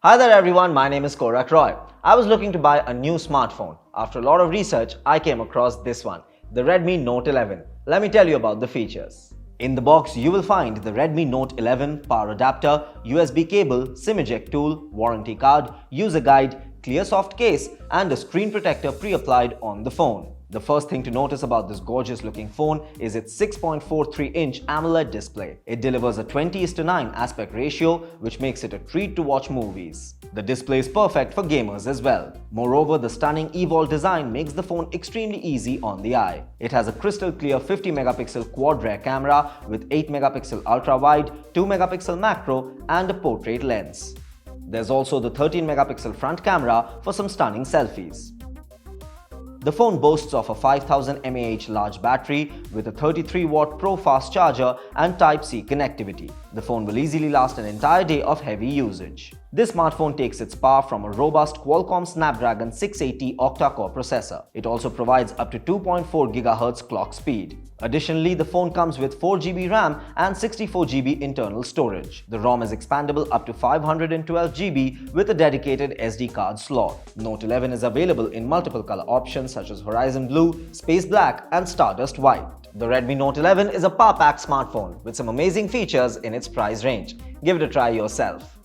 Hi there everyone, my name is Korak Roy. I was looking to buy a new smartphone. After a lot of research, I came across this one, the Redmi Note 11. Let me tell you about the features. In the box, you will find the Redmi Note 11 power adapter, USB cable, SIM eject tool, warranty card, user guide, clear soft case, and a screen protector pre-applied on the phone. The first thing to notice about this gorgeous looking phone is its 6.43-inch AMOLED display. It delivers a 20:9 aspect ratio, which makes it a treat to watch movies. The display is perfect for gamers as well. Moreover, the stunning evolved design makes the phone extremely easy on the eye. It has a crystal clear 50-megapixel quad rear camera with 8-megapixel ultra-wide, 2-megapixel macro, and a portrait lens. There's also the 13-megapixel front camera for some stunning selfies. The phone boasts of a 5000 mAh large battery with a 33-watt Pro fast charger and Type-C connectivity. The phone will easily last an entire day of heavy usage. This smartphone takes its power from a robust Qualcomm Snapdragon 680 octa-core processor. It also provides up to 2.4 GHz clock speed. Additionally, the phone comes with 4GB RAM and 64GB internal storage. The ROM is expandable up to 512GB with a dedicated SD card slot. Note 11 is available in multiple color options such as Horizon Blue, Space Black, and Stardust White. The Redmi Note 11 is a power-packed smartphone with some amazing features in its price range. Give it a try yourself.